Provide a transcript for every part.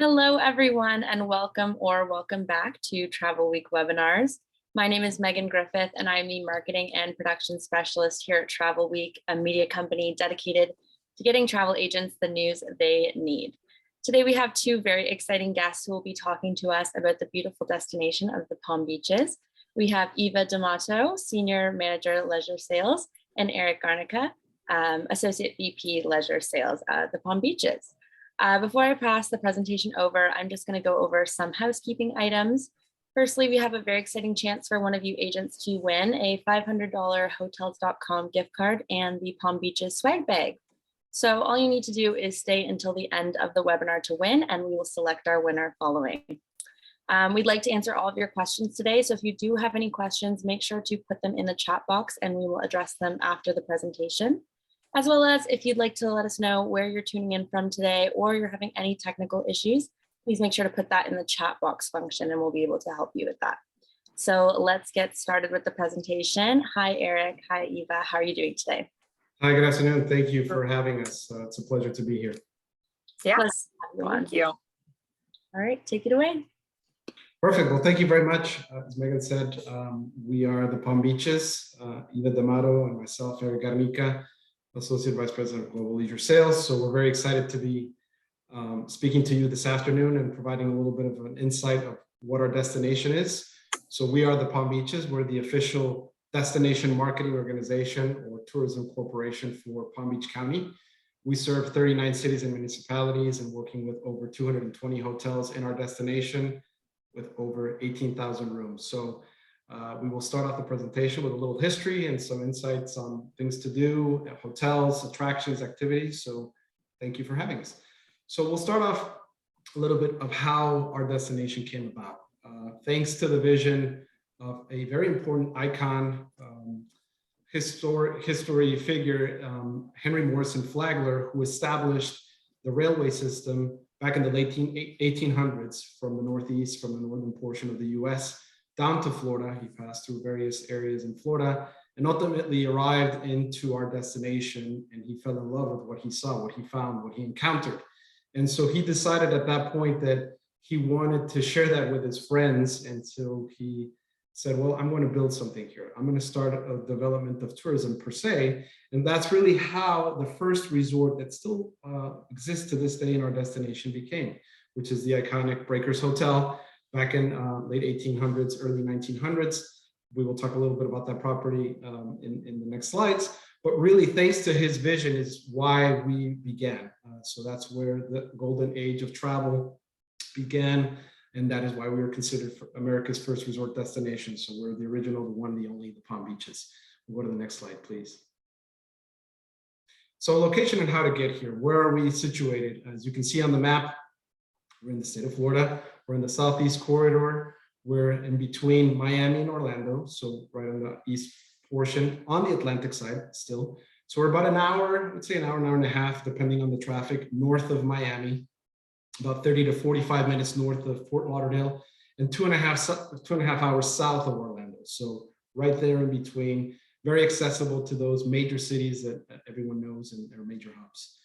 Hello, everyone, and welcome back to Travelweek webinars. My name is Megan Griffith, and I'm the marketing and production specialist here at Travelweek, a media company dedicated to getting travel agents the news they need. Today, we have two very exciting guests who will be talking to us about the beautiful destination of the Palm Beaches. We have Eva D'Amato, Senior Manager Leisure Sales, and Eric Garnica, Associate VP Leisure Sales at the Palm Beaches. Before I pass the presentation over, I'm just going to go over some housekeeping items. Firstly, we have a very exciting chance for one of you agents to win a $500 Hotels.com gift card and the Palm Beaches swag bag. So all you need to do is stay until the end of the webinar to win, and we will select our winner following. We'd like to answer all of your questions today. So if you do have any questions, make sure to put them in the chat box and we will address them after the presentation. As well as if you'd like to let us know where you're tuning in from today or you're having any technical issues, please make sure to put that in the chat box function and we'll be able to help you with that. So let's get started with the presentation. Hi, Eric. Hi, Eva. How are you doing today? Hi, good afternoon. Thank you for having us. It's a pleasure to be here. Yes, thank you. All right, take it away. Perfect. Well, thank you very much. As Megan said, we are the Palm Beaches, Eva D'Amato and myself, Eric Garnica, Associate Vice President of Global Leisure Sales. So we're very excited to be speaking to you this afternoon and providing a little bit of an insight of what our destination is. So we are the Palm Beaches. We're the official destination marketing organization or tourism corporation for Palm Beach County. We serve 39 cities and municipalities and working with over 220 hotels in our destination with over 18,000 rooms. So we will start off the presentation with a little history and some insights on things to do, hotels, attractions, activities. So thank you for having us. So we'll start off a little bit of how our destination came about. Thanks to the vision of a very important icon, history figure, Henry Morrison Flagler, who established the railway system back in the late 1800s from the Northeast, from the northern portion of the US down to Florida. He passed through various areas in Florida and ultimately arrived into our destination, and he fell in love with what he saw, what he found, what he encountered. And so he decided at that point that he wanted to share that with his friends. And so he said, well, I'm going to build something here. I'm going to start a development of tourism per se. And that's really how the first resort that still exists to this day in our destination became, which is the iconic Breakers Hotel back in late 1800s, early 1900s. We will talk a little bit about that property in the next slides. But really, thanks to his vision is why we began. So that's where the golden age of travel began. And that is why we were considered for America's first resort destination. So we're the original, the one, the only, the Palm Beaches. We'll go to the next slide, please. So location and how to get here. Where are we situated? As you can see on the map, we're in the state of Florida. We're in the southeast corridor. We're in between Miami and Orlando. So right on the east portion on the Atlantic side still. So we're about an hour, let's say an hour and a half, depending on the traffic, north of Miami. About 30 to 45 minutes north of Fort Lauderdale, and two and a half hours south of Orlando. So right there in between, very accessible to those major cities that everyone knows and are major hubs.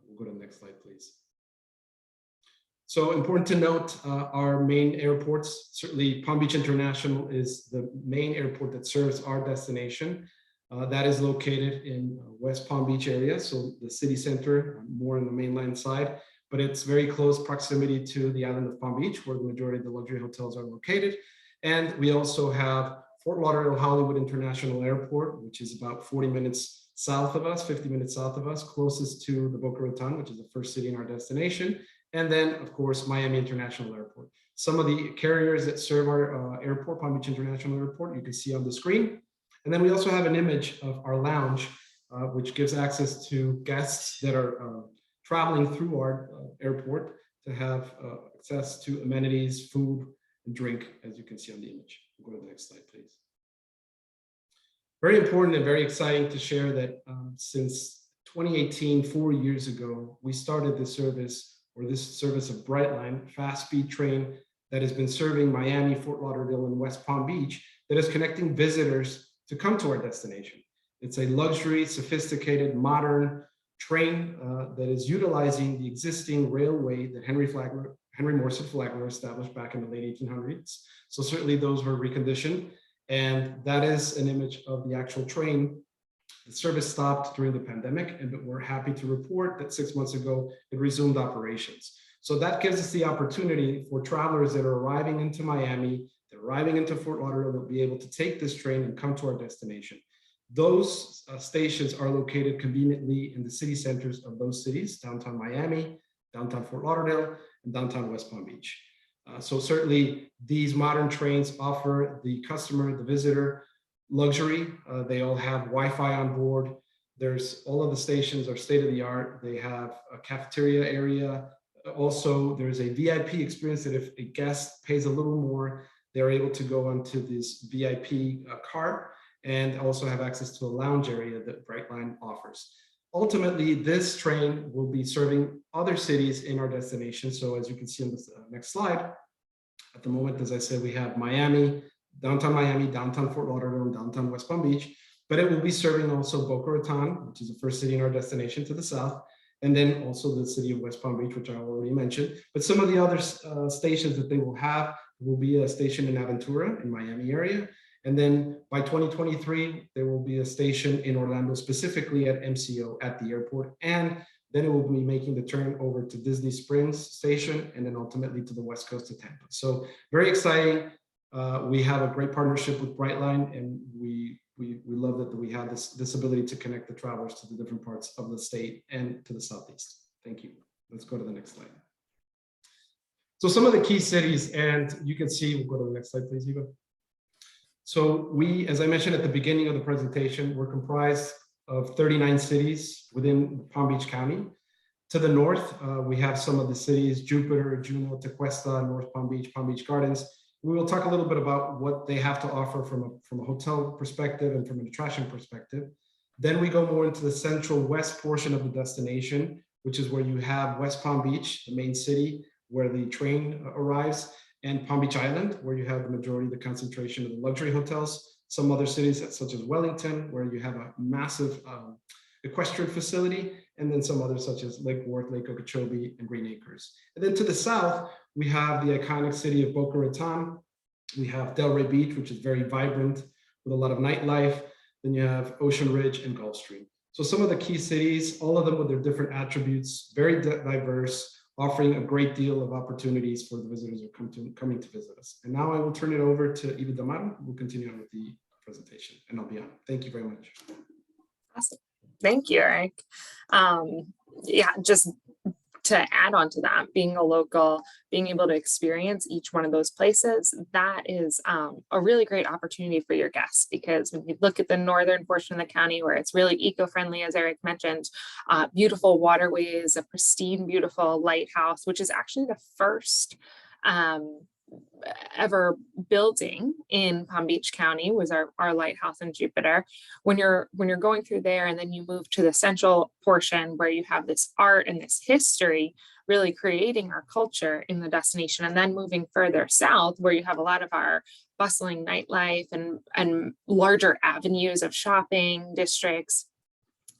We'll go to the next slide, please. So important to note, our main airports, certainly Palm Beach International is the main airport that serves our destination. That is located in West Palm Beach area, so the city center, more on the mainland side. But it's very close proximity to the island of Palm Beach, where the majority of the luxury hotels are located. And we also have Fort Lauderdale Hollywood International Airport, which is about 40 minutes south of us, 50 minutes south of us, closest to the Boca Raton, which is the first city in our destination. And then, of course, Miami International Airport. Some of the carriers that serve our airport, Palm Beach International Airport, you can see on the screen. And then we also have an image of our lounge, which gives access to guests that are traveling through our airport to have access to amenities, food, and drink, as you can see on the image. We'll go to the next slide, please. Very important and very exciting to share that since 2018, 4 years ago, we started this service of Brightline, fast speed train that has been serving Miami, Fort Lauderdale, and West Palm Beach, that is connecting visitors to come to our destination. It's a luxury, sophisticated, modern train that is utilizing the existing railway that Henry Henry Morrison flag were established back in the late 1800s. So certainly those were reconditioned. And that is an image of the actual train. The service stopped during the pandemic, and we're happy to report that 6 months ago, it resumed operations. So that gives us the opportunity for travelers that are arriving into Miami, they're arriving into Fort Lauderdale, they'll be able to take this train and come to our destination. Those stations are located conveniently in the city centers of those cities, downtown Miami, downtown Fort Lauderdale, and downtown West Palm Beach. So certainly these modern trains offer the customer, the visitor, luxury. They all have Wi-Fi on board. There's all of the stations are state of the art. They have a cafeteria area. Also, there's a VIP experience that if a guest pays a little more, they're able to go onto this VIP car and also have access to a lounge area that Brightline offers. Ultimately, this train will be serving other cities in our destination. So as you can see on this next slide, at the moment, as I said, we have Miami, downtown Fort Lauderdale, and downtown West Palm Beach, but it will be serving also Boca Raton, which is the first city in our destination to the south, and then also the city of West Palm Beach, which I already mentioned. But some of the other stations that they will have will be a station in Aventura in Miami area. And then by 2023, there will be a station in Orlando, specifically at MCO at the airport. And then it will be making the turn over to Disney Springs station, and then ultimately to the West Coast of Tampa. So very exciting. We have a great partnership with Brightline, and we love that we have this ability to connect the travelers to the different parts of the state and to the Southeast. Thank you. Let's go to the next slide. So some of the key cities, and you can see, we'll go to the next slide, please, Eva. So we, as I mentioned at the beginning of the presentation, we're comprised of 39 cities within Palm Beach County. To the north, we have some of the cities, Jupiter, Juneau, Tequesta, North Palm Beach Gardens. We will talk a little bit about what they have to offer from a hotel perspective and from an attraction perspective. Then we go more into the central west portion of the destination, which is where you have West Palm Beach, the main city, where the train arrives, and Palm Beach Island, where you have the majority of the concentration of the luxury hotels. Some other cities such as Wellington, where you have a massive equestrian facility, and then some others such as Lake Worth, Lake Okeechobee, and Green Acres. And then to the south, we have the iconic city of Boca Raton. We have Delray Beach, which is very vibrant with a lot of nightlife. Then you have Ocean Ridge and Gulfstream. So some of the key cities, all of them with their different attributes, very diverse, offering a great deal of opportunities for the visitors who are coming to visit us. And now I will turn it over to Eva Damaro, who will continue on with the presentation, and I'll be on. Thank you very much. Awesome. Thank you, Eric. Yeah, just to add on to that, being a local, being able to experience each one of those places, that is a really great opportunity for your guests, because when you look at the northern portion of the county where it's really eco-friendly, as Eric mentioned, beautiful waterways, a pristine, beautiful lighthouse, which is actually the first ever building in Palm Beach County, was our lighthouse in Jupiter. When you're going through there, and then you move to the central portion where you have this art and this history really creating our culture in the destination, and then moving further south where you have a lot of our bustling nightlife and larger avenues of shopping districts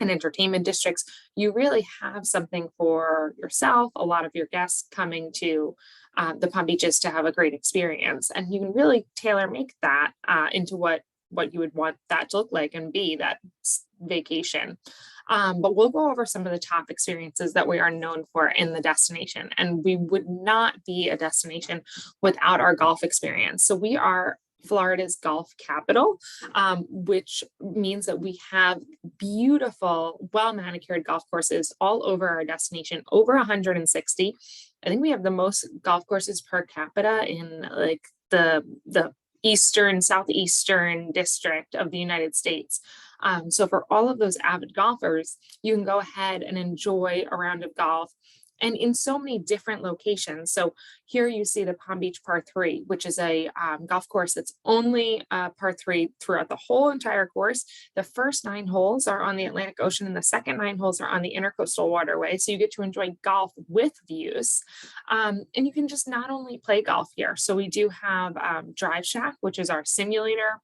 and entertainment districts, you really have something for yourself, a lot of your guests coming to the Palm Beaches to have a great experience. And you can really tailor make that into what you would want that to look like and be that vacation. But we'll go over some of the top experiences that we are known for in the destination. And we would not be a destination without our golf experience. So we are Florida's golf capital, which means that we have beautiful, well-manicured golf courses all over our destination, over 160. I think we have the most golf courses per capita in like the southeastern district of the United States. So for all of those avid golfers, you can go ahead and enjoy a round of golf, and in so many different locations. So here you see the Palm Beach Par 3, which is a golf course that's only Par 3 throughout the whole entire course. The first 9 holes are on the Atlantic Ocean, and the second 9 holes are on the Intercoastal Waterway. So you get to enjoy golf with views. And you can just not only play golf here. So we do have Drive Shack, which is our simulator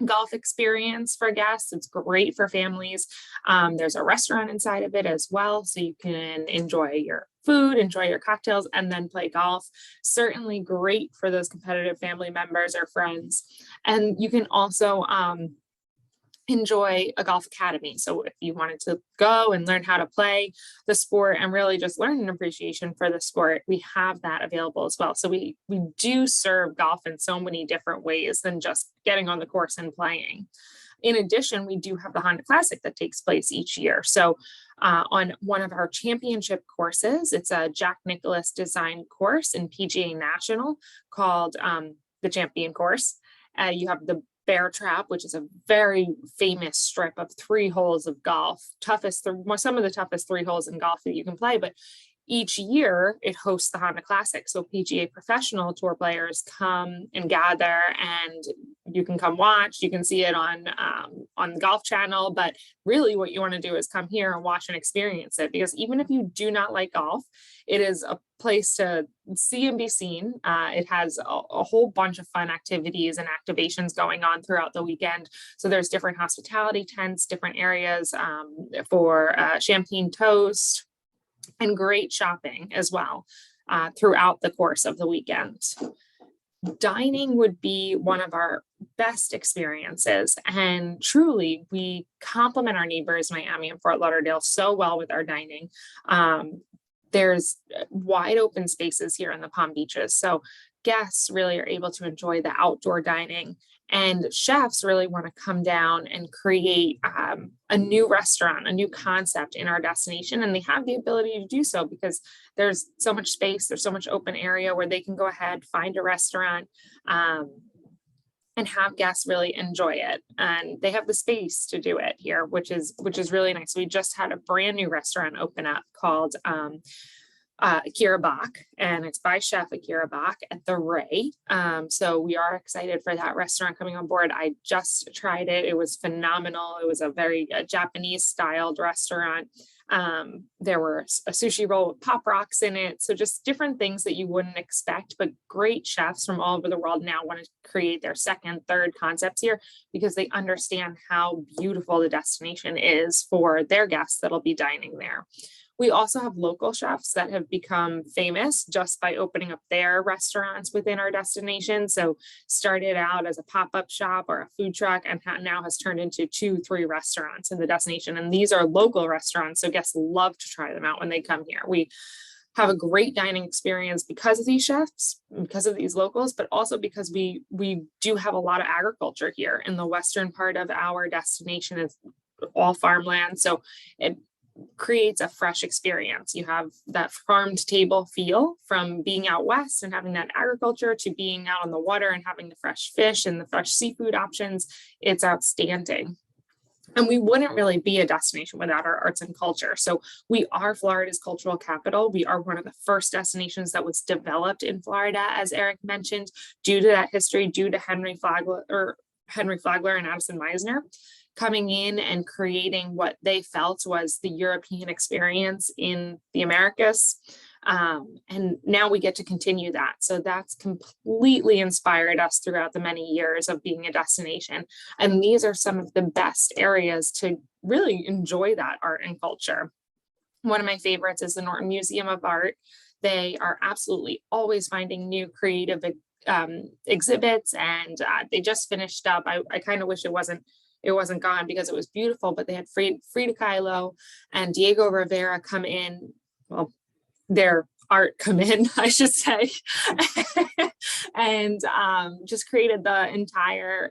golf experience for guests. It's great for families. There's a restaurant inside of it as well, so you can enjoy your food, enjoy your cocktails, and then play golf. Certainly great for those competitive family members or friends. And you can also enjoy a golf academy. So if you wanted to go and learn how to play the sport and really just learn an appreciation for the sport, we have that available as well. So we do serve golf in so many different ways than just getting on the course and playing. In addition, we do have the Honda Classic that takes place each year. So on one of our championship courses, it's a Jack Nicklaus designed course in PGA National called the Champion Course. You have the Bear Trap, which is a very famous strip of 3 holes of golf, some of the toughest 3 holes in golf that you can play. But each year it hosts the Honda Classic. So PGA professional tour players come and gather, and you can come watch. You can see it on the Golf Channel. But really what you want to do is come here and watch and experience it, because even if you do not like golf, it is a place to see and be seen. It has a whole bunch of fun activities and activations going on throughout the weekend. So there's different hospitality tents, different areas for champagne toast, and great shopping as well throughout the course of the weekend. Dining would be one of our best experiences, and truly we complement our neighbors, Miami and Fort Lauderdale, so well with our dining. There's wide open spaces here in the Palm Beaches, so guests really are able to enjoy the outdoor dining, and chefs really want to come down and create a new restaurant, a new concept in our destination. And they have the ability to do so because there's so much space, there's so much open area where they can go ahead, find a restaurant, and have guests really enjoy it. And they have the space to do it here, which is really nice. We just had a brand new restaurant open up called Akira Bach, and it's by Chef Akira Bach at the Ray. So we are excited for that restaurant coming on board. I just tried it. It was phenomenal. It was a very Japanese styled restaurant. There were a sushi roll with pop rocks in it. So just different things that you wouldn't expect, but great chefs from all over the world now want to create their second, third concepts here because they understand how beautiful the destination is for their guests that'll be dining there. We also have local chefs that have become famous just by opening up their restaurants within our destination. So started out as a pop-up shop or a food truck and now has turned into 2-3 restaurants in the destination. And these are local restaurants, so guests love to try them out when they come here. We have a great dining experience because of these chefs, because of these locals, but also because we do have a lot of agriculture here in the western part of our destination. Is all farmland. So it creates a fresh experience. You have that farm to table feel from being out west and having that agriculture to being out on the water and having the fresh fish and the fresh seafood options. It's outstanding. And we wouldn't really be a destination without our arts and culture. So we are Florida's cultural capital. We are one of the first destinations that was developed in Florida, as Eric mentioned, due to that history, due to Henry Flagler and Addison Meisner coming in and creating what they felt was the European experience in the Americas. And now we get to continue that. So that's completely inspired us throughout the many years of being a destination. And these are some of the best areas to really enjoy that art and culture. One of my favorites is the Norton Museum of Art. They are absolutely always finding new creative exhibits, and they just finished up. I kind of wish it wasn't gone because it was beautiful, but they had Frida Kahlo and Diego Rivera come in, well, their art come in, I should say, and just created the entire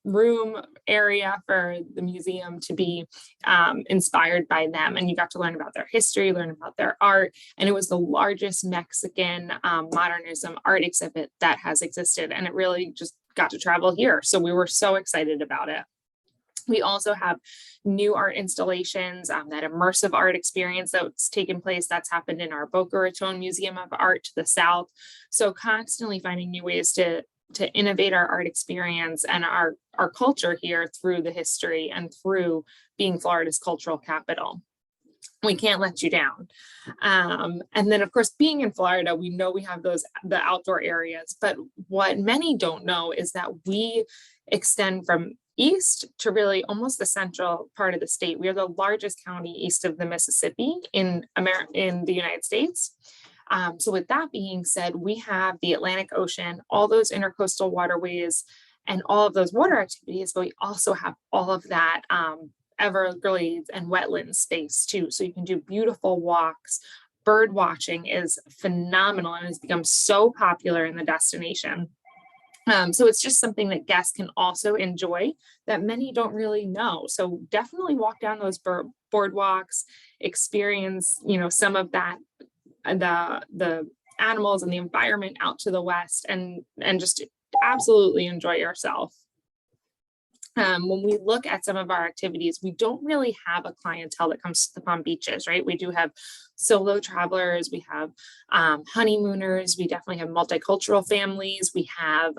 room area for the museum to be inspired by them. And you got to learn about their history, learn about their art. And it was the largest Mexican modernism art exhibit that has existed. And it really just got to travel here. So we were so excited about it. We also have new art installations, that immersive art experience that's taken place, that's happened in our Boca Raton Museum of Art to the south. So constantly finding new ways to innovate our art experience and our culture here through the history and through being Florida's cultural capital. We can't let you down. And then of course, being in Florida, we know we have the outdoor areas, but what many don't know is that we extend from east to really almost the central part of the state. We are the largest county east of the Mississippi in the United States. So with that being said, we have the Atlantic Ocean, all those intercoastal waterways, and all of those water activities, but we also have all of that Everglades and wetland space too. So you can do beautiful walks. Bird watching is phenomenal and has become so popular in the destination. So it's just something that guests can also enjoy that many don't really know. So definitely walk down those boardwalks, experience, some of that, the animals and the environment out to the west, and just absolutely enjoy yourself. When we look at some of our activities, we don't really have a clientele that comes to the Palm Beaches, right? We do have solo travelers, we have honeymooners, we definitely have multicultural families, we have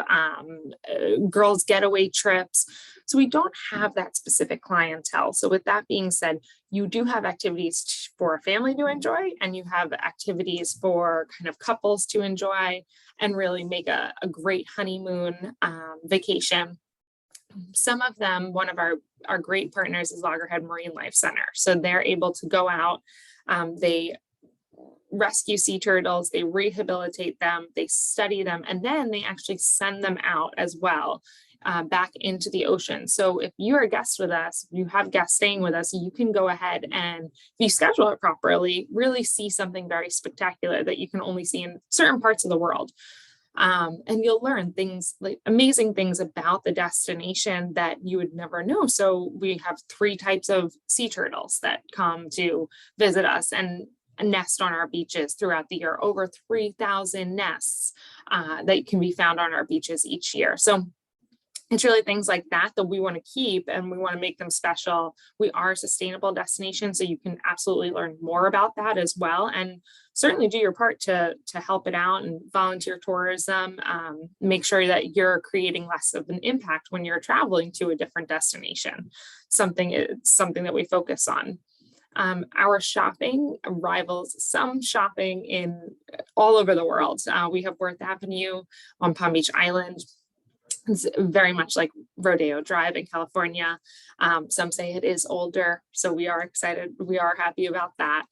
girls' getaway trips. So we don't have that specific clientele. So with that being said, you do have activities for a family to enjoy, and you have activities for kind of couples to enjoy and really make a great honeymoon vacation. Some of them, one of our great partners is Loggerhead Marine Life Center. So they're able to go out, they rescue sea turtles, they rehabilitate them, they study them, and then they actually send them out as well back into the ocean. So if you're a guest with us, you have guests staying with us, you can go ahead and, if you schedule it properly, really see something very spectacular that you can only see in certain parts of the world. And you'll learn things, like amazing things about the destination that you would never know. So we have 3 types of sea turtles that come to visit us and nest on our beaches throughout the year. Over 3,000 nests that can be found on our beaches each year. So it's really things like that we want to keep, and we want to make them special. We are a sustainable destination, so you can absolutely learn more about that as well, and certainly do your part to help it out and volunteer tourism. Make sure that you're creating less of an impact when you're traveling to a different destination. Something that we focus on. Our shopping rivals some shopping in all over the world. We have Worth Avenue on Palm Beach Island. It's very much like Rodeo Drive in California. Some say it is older, so we are excited. We are happy about that.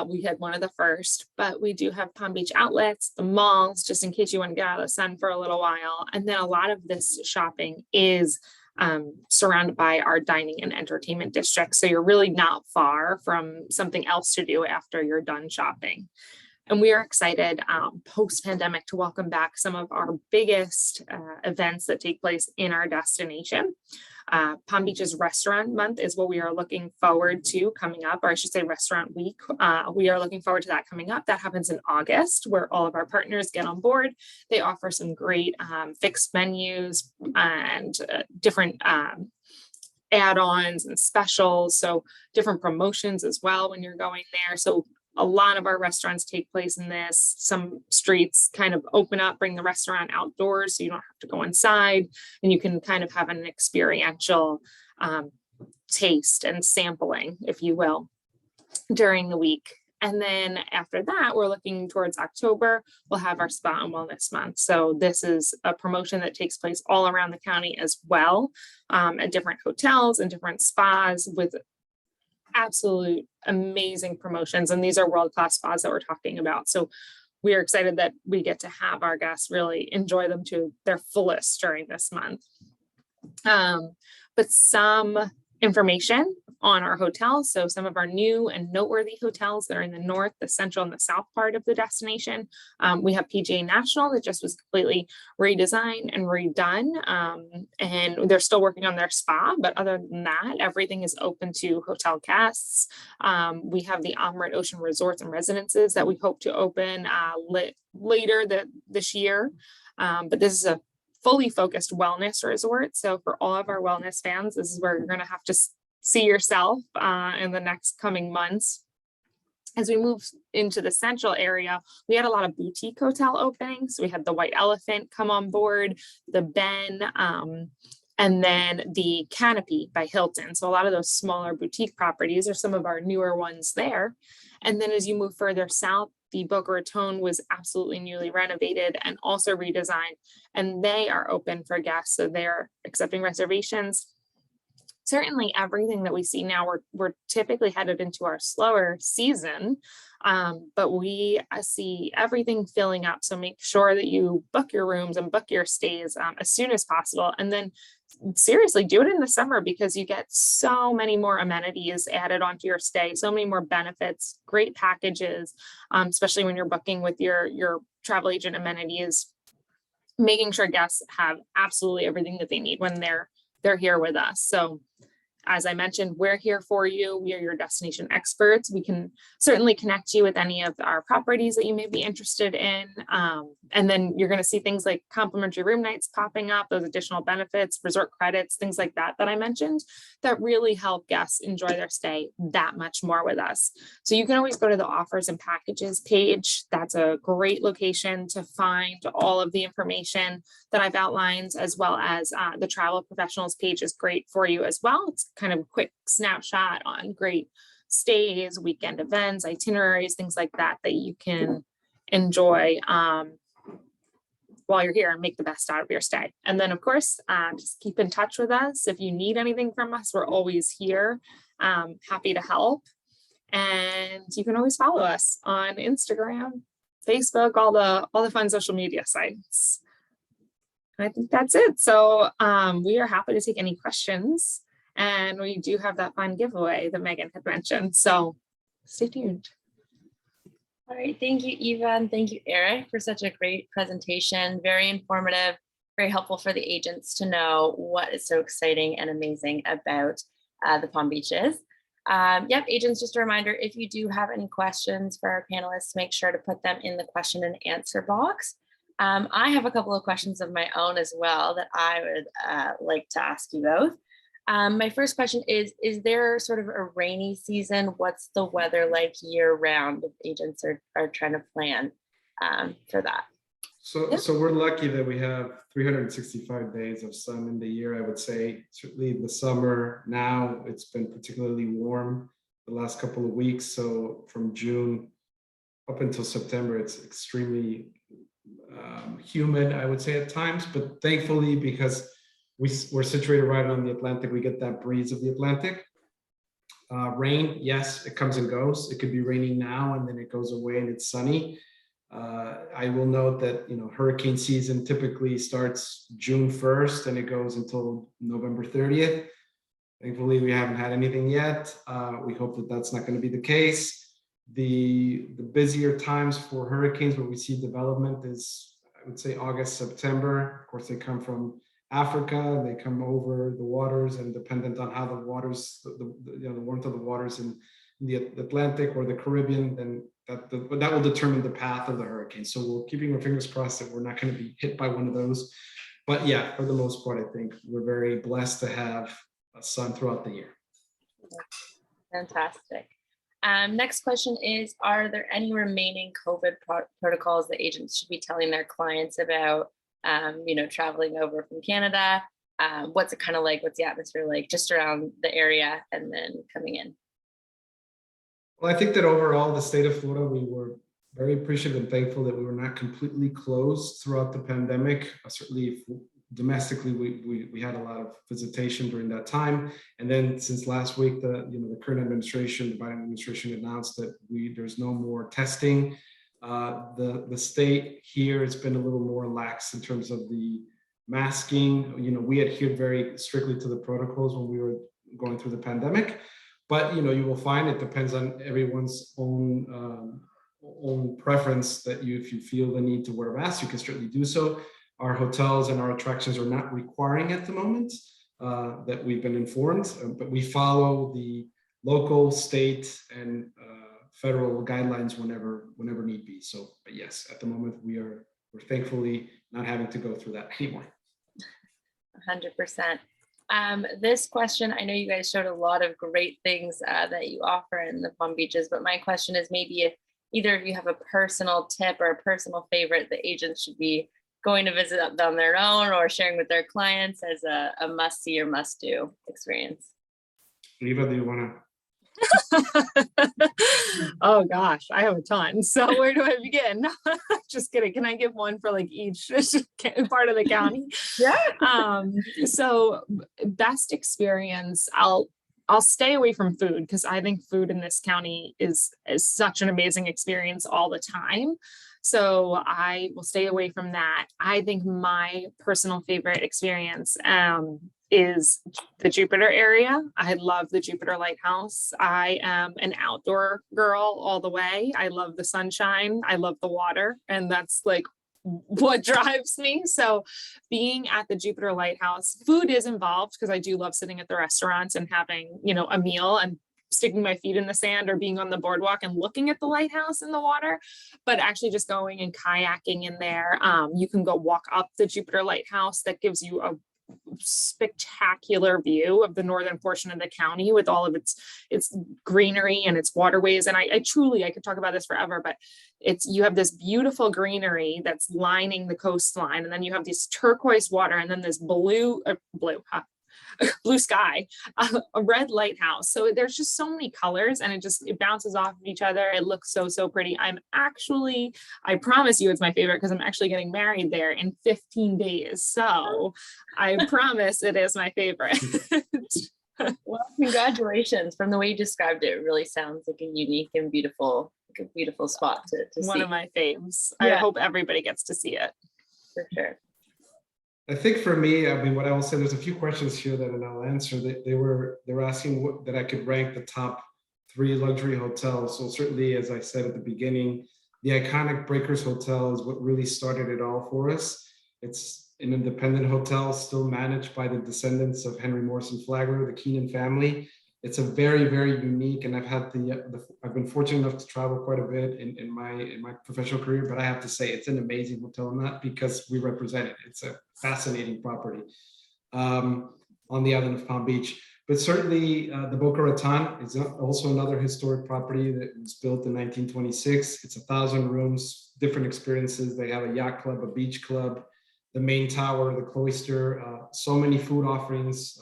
We had one of the first, but we do have Palm Beach outlets, the malls, just in case you want to get out of the sun for a little while. And then a lot of this shopping is surrounded by our dining and entertainment district. So you're really not far from something else to do after you're done shopping. And we are excited post-pandemic to welcome back some of our biggest events that take place in our destination. Palm Beach's Restaurant Month is what we are looking forward to coming up, or I should say Restaurant Week. We are looking forward to that coming up. That happens in August, where all of our partners get on board. They offer some great fixed menus and different add-ons and specials. So different promotions as well when you're going there. So a lot of our restaurants take place in this. Some streets kind of open up, bring the restaurant outdoors, so you don't have to go inside, and you can kind of have an experiential taste and sampling, if you will, during the week. And then after that, we're looking towards October. We'll have our Spa and Wellness Month. So this is a promotion that takes place all around the county as well, at different hotels and different spas with absolute amazing promotions. And these are world-class spas that we're talking about. So we are excited that we get to have our guests really enjoy them to their fullest during this month. But some information on our hotels. So some of our new and noteworthy hotels that are in the north, the central, and the south part of the destination. We have PGA National that just was completely redesigned and redone. And they're still working on their spa, but other than that, everything is open to hotel guests. We have the Omelet Ocean Resorts and Residences that we hope to open later this year. But this is a fully focused wellness resort. So for all of our wellness fans, this is where you're going to have to see yourself in the next coming months. As we move into the central area, we had a lot of boutique hotel openings. We had the White Elephant come on board, the Ben, And then the Canopy by Hilton. So a lot of those smaller boutique properties are some of our newer ones there. And then as you move further south, the Boca Raton was absolutely newly renovated and also redesigned, and they are open for guests. So they're accepting reservations. Certainly everything that we see now, we're typically headed into our slower season, but we see everything filling up. So make sure that you book your rooms and book your stays as soon as possible. And then seriously do it in the summer, because you get so many more amenities added onto your stay, so many more benefits, great packages, especially when you're booking with your travel agent. Amenities, making sure guests have absolutely everything that they need when they're here with us. So as I mentioned, we're here for you. We are your destination experts. We can certainly connect you with any of our properties that you may be interested in. And then you're going to see things like complimentary room nights popping up, those additional benefits, resort credits, things like that I mentioned, that really help guests enjoy their stay that much more with us. So you can always go to the offers and packages page. That's a great location to find all of the information that I've outlined, as well as the travel professionals page is great for you as well. It's kind of a quick snapshot on great stays, weekend events, itineraries, things like that you can enjoy while you're here and make the best out of your stay. And then of course, just keep in touch with us. If you need anything from us, we're always here, happy to help. And you can always follow us on Instagram, Facebook, all the fun social media sites. And I think that's it. So we are happy to take any questions. And we do have that fun giveaway that Megan had mentioned. So stay tuned. All right. Thank you, Eva. And thank you, Eric, for such a great presentation. Very informative, very helpful for the agents to know what is so exciting and amazing about the Palm Beaches. Yep, agents, just a reminder, if you do have any questions for our panelists, make sure to put them in the question and answer box. I have a couple of questions of my own as well that I would like to ask you both. My first question is there sort of a rainy season? What's the weather like year round if agents are trying to plan for that? So we're lucky that we have 365 days of sun in the year. I would say certainly the summer now, it's been particularly warm the last couple of weeks. So from June up until September, it's extremely humid, I would say at times, but thankfully, because we're situated right on the Atlantic, we get that breeze of the Atlantic. Rain, yes, it comes and goes. It could be raining now and then it goes away and it's sunny. I will note that, hurricane season typically starts June 1st and it goes until November 30th. Thankfully, we haven't had anything yet. We hope that that's not going to be the case. The busier times for hurricanes where we see development is, I would say, August, September. Of course, they come from Africa, they come over the waters, and dependent on how the waters, the warmth of the waters in the Atlantic or the Caribbean, then that will determine the path of the hurricane. So we're keeping our fingers crossed that we're not going to be hit by one of those. But yeah, for the most part, I think we're very blessed to have sun throughout the year. Fantastic. Next question is, are there any remaining COVID protocols that agents should be telling their clients about, traveling over from Canada? What's it kind of like? What's the atmosphere like just around the area and then coming in? Well, I think that overall, the state of Florida, we were very appreciative and thankful that we were not completely closed throughout the pandemic. Certainly domestically, we had a lot of visitation during that time. And then since last week, the current administration, the Biden administration, announced that there's no more testing. The state here has been a little more lax in terms of the masking. We adhered very strictly to the protocols when we were going through the pandemic. But you will find it depends on everyone's own preference that if you feel the need to wear a mask, you can certainly do so. Our hotels and our attractions are not requiring at the moment that we've been informed, but we follow the local, state, and federal guidelines whenever need be. So, but yes, at the moment we're thankfully not having to go through that anymore. 100%. This question, I know you guys showed a lot of great things that you offer in the Palm Beaches, but my question is maybe if either of you have a personal tip or a personal favorite that agents should be going to visit on their own or sharing with their clients as a must-see or must-do experience? Eva, do you want to? Oh gosh, I have a ton. So where do I begin? Just kidding. Can I give one for like each part of the county? Yeah. So best experience, I'll stay away from food because I think food in this county is such an amazing experience all the time. So I will stay away from that. I think my personal favorite experience is the Jupiter area. I love the Jupiter Lighthouse. I am an outdoor girl all the way. I love the sunshine. I love the water. And that's like what drives me. So being at the Jupiter Lighthouse, food is involved because I do love sitting at the restaurants and having, a meal and sticking my feet in the sand or being on the boardwalk and looking at the lighthouse in the water, but actually just going and kayaking in there. You can go walk up the Jupiter Lighthouse. That gives you a spectacular view of the northern portion of the county with all of its greenery and its waterways. And I truly, I could talk about this forever, but you have this beautiful greenery that's lining the coastline. And then you have this turquoise water and then this blue sky, a red lighthouse. So there's just so many colors and it bounces off of each other. It looks so pretty. I promise you it's my favorite because I'm actually getting married there in 15 days. So I promise it is my favorite. Well, congratulations. From the way you described it, it really sounds like a unique and beautiful spot to One see. of my faves. Yeah. I hope everybody gets to see it. For sure. I think for me, I mean, what I will say, there's a few questions here that I'll answer. They were asking that I could rank the top 3 luxury hotels. So certainly, as I said at the beginning, the iconic Breakers Hotel is what really started it all for us. It's an independent hotel still managed by the descendants of Henry Morrison Flagler, the Keenan family. It's a very, very unique, and I've been fortunate enough to travel quite a bit in my professional career, but I have to say it's an amazing hotel, not because we represent it. It's a fascinating property on the island of Palm Beach. But certainly the Boca Raton is also another historic property that was built in 1926. It's 1,000 rooms, different experiences. They have a yacht club, a beach club, the main tower, the cloister, so many food offerings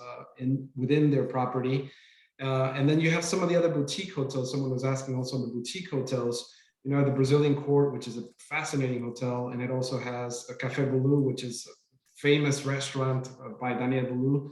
within their property. And then you have some of the other boutique hotels. Someone was asking also on the boutique hotels, the Brazilian Court, which is a fascinating hotel. And it also has a Café Bulu, which is a famous restaurant by Daniel Bulu,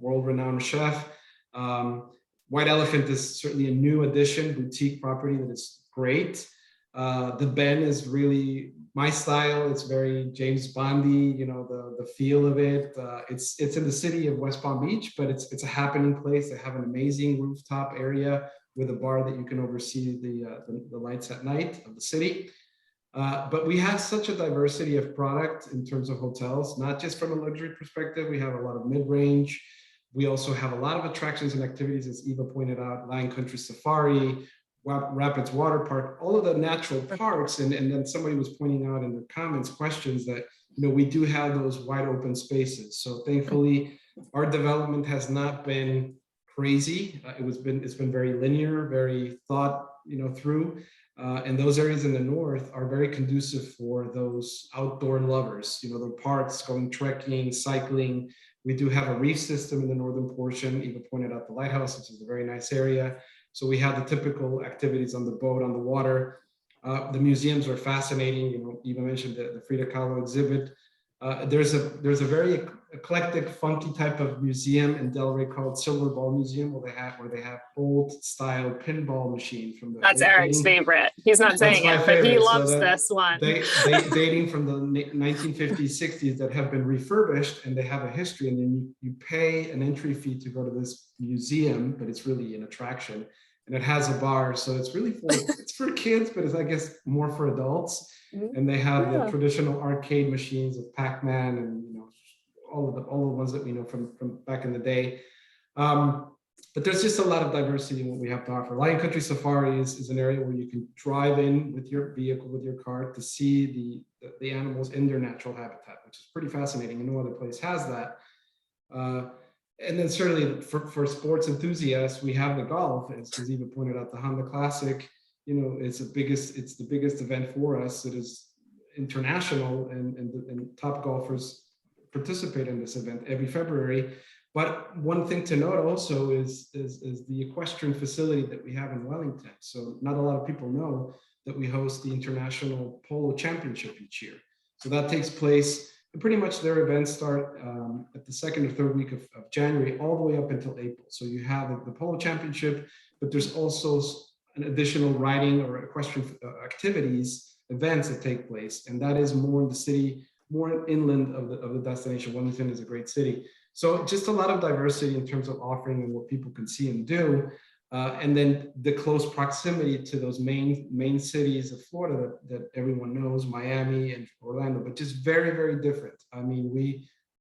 world-renowned chef. White Elephant is certainly a new addition, boutique property that is great. The Ben is really my style. It's very James Bondy, the feel of it. It's in the city of West Palm Beach, but it's a happening place. They have an amazing rooftop area with a bar that you can oversee the lights at night of the city. But we have such a diversity of product in terms of hotels, not just from a luxury perspective. We have a lot of mid-range. We also have a lot of attractions and activities, as Eva pointed out, Lion Country Safari, Rapids Water Park, all of the natural parks. And then somebody was pointing out in the comments, questions that, we do have those wide open spaces. So thankfully, our development has not been crazy. It's been very linear, very thought, through. And those areas in the north are very conducive for those outdoor lovers, the parks, going trekking, cycling. We do have a reef system in the northern portion. Eva pointed out the lighthouse, which is a very nice area. So we have the typical activities on the boat, on the water. The museums are fascinating. Eva mentioned the Frida Kahlo exhibit. There's a very eclectic, funky type of museum in Delray called Silver Ball Museum, where they have old style pinball machines from the. That's Eric's favorite. He's not saying it, but he loves this one. Dating from the 1950s, 60s that have been refurbished, and they have a history. And then you pay an entry fee to go to this museum, but it's really an attraction. And it has a bar, so it's really it's for kids, but it's, I guess, more for adults. And they have the traditional arcade machines of Pac-Man and all the ones that we know from back in the day. But there's just a lot of diversity in what we have to offer. Lion Country Safari is an area where you can drive in with your vehicle, with your car, to see the animals in their natural habitat, which is pretty fascinating, and no other place has that. And then certainly for sports enthusiasts, we have the golf, as Eva pointed out, the Honda Classic. It's the biggest event for us. It is international and top golfers participate in this event every February. But one thing to note also is the equestrian facility that we have in Wellington. So not a lot of people know that we host the International Polo Championship each year. So that takes place, and pretty much their events start at the second or third week of January, all the way up until April. So you have the Polo Championship, but there's also an additional riding or equestrian activities, events that take place. And that is more in the city, more inland of the destination. Wellington is a great city. So just a lot of diversity in terms of offering and what people can see and do. And then the close proximity to those main cities of Florida that everyone knows, Miami and Orlando, but just very, very different. I mean,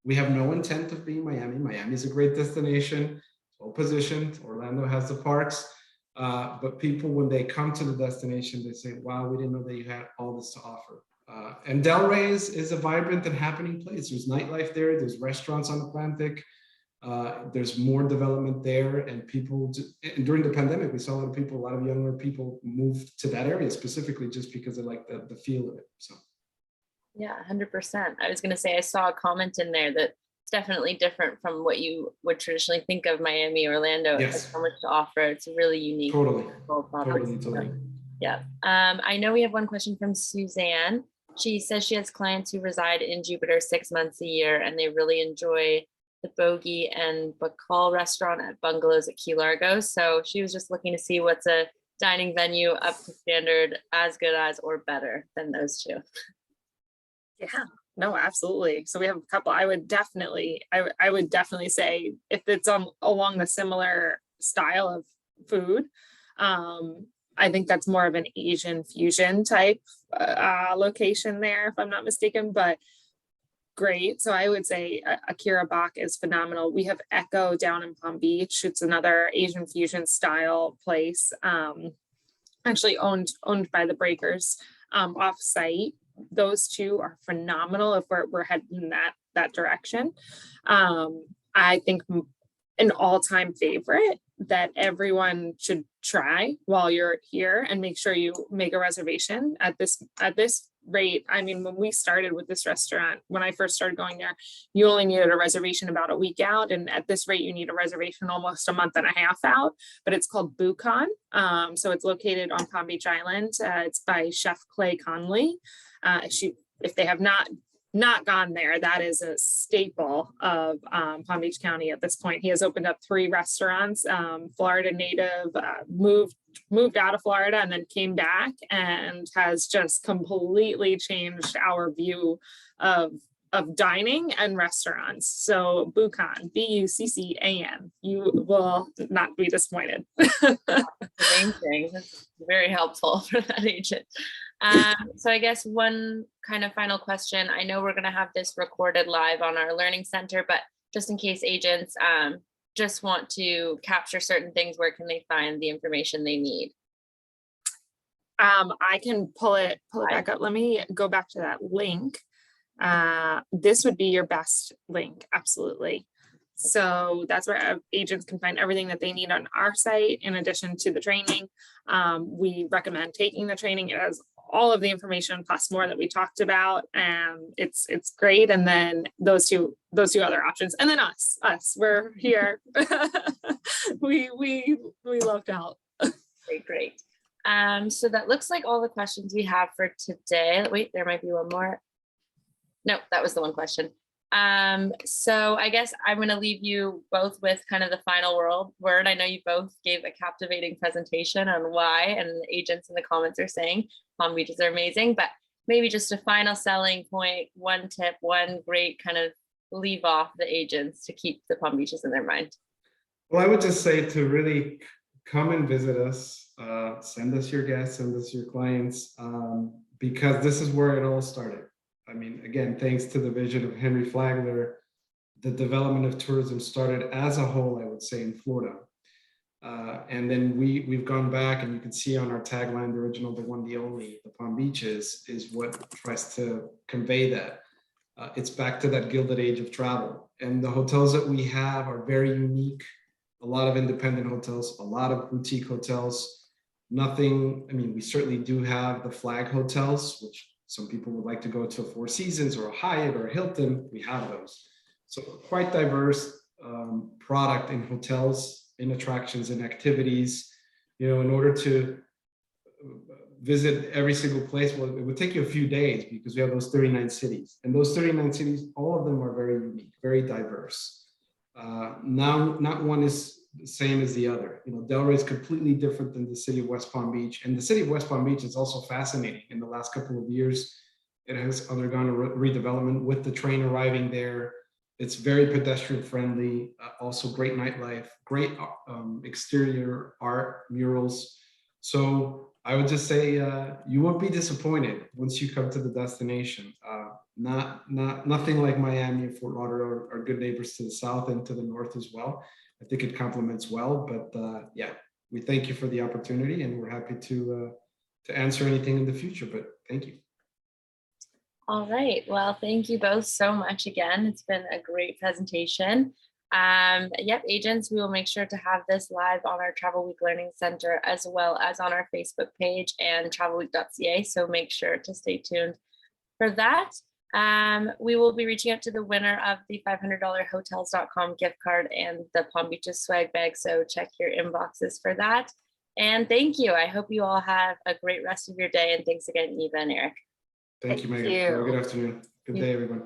we have no intent of being Miami. Miami is a great destination, well positioned. Orlando has the parks. But people, when they come to the destination, they say, wow, we didn't know that you had all this to offer. And Delray is a vibrant and happening place. There's nightlife there. There's restaurants on Atlantic. There's more development there, and people. And during the pandemic, we saw a lot of younger people moved to that area specifically just because they like the feel of it. So, yeah, 100%. I was going to say I saw a comment in there that it's definitely different from what you would traditionally think of Miami, Orlando. Yes. It has so much to offer. It's a really unique. Totally. Totally. Yeah. I know we have one question from Suzanne. She says she has clients who reside in Jupiter 6 months a year, and they really enjoy the Bogey and Bacall restaurant at Bungalows at Key Largo. So she was just looking to see what's a dining venue up to standard, as good as or better than those two. Yeah, no, absolutely. So we have a couple. I would definitely say if it's along the similar style of food, I think that's more of an Asian fusion type location there, if I'm not mistaken, but great. So I would say Akira Bach is phenomenal. We have Echo down in Palm Beach. It's another Asian fusion style place, actually owned by the Breakers off site. Those two are phenomenal if we're heading in that direction. I think an all-time favorite that everyone should try while you're here, and make sure you make a reservation at this rate. I mean, when we started with this restaurant, when I first started going there, you only needed a reservation about a week out, and at this rate you need a reservation almost a month and a half out. But it's called Bukan. So it's located on Palm Beach Island. It's by Chef Clay Conley. If they have not gone there, that is a staple of Palm Beach County at this point. He has opened up 3 restaurants. Florida native, moved out of Florida and then came back and has just completely changed our view of dining and restaurants. So Bukan, Buccan, you will not be disappointed. Amazing. That's very helpful for that agent. So I guess one kind of final question. I know we're going to have this recorded live on our learning center, but just in case agents just want to capture certain things, where can they find the information they need? I can pull it back up. Let me go back to that link. This would be your best link. Absolutely. So that's where agents can find everything that they need on our site. In addition to the training, we recommend taking the training. It has all of the information plus more that we talked about, and it's great. And then those two other options, and then us, we're here. we love to help. Great. So that looks like all the questions we have for today. Wait, there might be one more. No, that was the one question. So I guess I'm going to leave you both with kind of the final word. I know you both gave a captivating presentation on why, and the agents in the comments are saying Palm Beaches are amazing, but maybe just a final selling point, one tip, one great kind of leave off the agents to keep the Palm Beaches in their mind. Well, I would just say to really come and visit us, send us your guests, send us your clients, because this is where it all started. I mean, again, thanks to the vision of Henry Flagler, the development of tourism started as a whole, I would say, in Florida. And then we've gone back, and you can see on our tagline, the original, the one, the only, the Palm Beaches, is what tries to convey that. It's back to that gilded age of travel. And the hotels that we have are very unique. A lot of independent hotels, a lot of boutique hotels, nothing. I mean, we certainly do have the flag hotels, which Some people would like to go to a Four Seasons or a Hyatt or a Hilton. We have those. So quite diverse product in hotels, in attractions, and activities. You know, in order to visit every single place, well, it would take you a few days because we have those 39 cities. And those 39 cities, all of them are very unique, very diverse. Not one is the same as the other. You know, Delray is completely different than the city of West Palm Beach. And the city of West Palm Beach is also fascinating. In the last couple of years, it has undergone a redevelopment with the train arriving there. It's very pedestrian friendly, also great nightlife, great exterior art, murals. So I would just say you won't be disappointed once you come to the destination. Nothing like Miami and Fort Lauderdale are good neighbors to the south and to the north as well. I think it complements well, but yeah, we thank you for the opportunity, and we're happy to answer anything in the future, but thank you. All right. Well, thank you both so much again. It's been a great presentation. Yep, agents, we will make sure to have this live on our Travel Week Learning Center as well as on our Facebook page and travelweek.ca. So make sure to stay tuned for that. We will be reaching out to the winner of the $500 hotels.com gift card and the Palm Beaches swag bag. So check your inboxes for that. And thank you. I hope you all have a great rest of your day. And thanks again, Eva and Eric. Thank you, Megan. Have a good afternoon. Good day, everyone.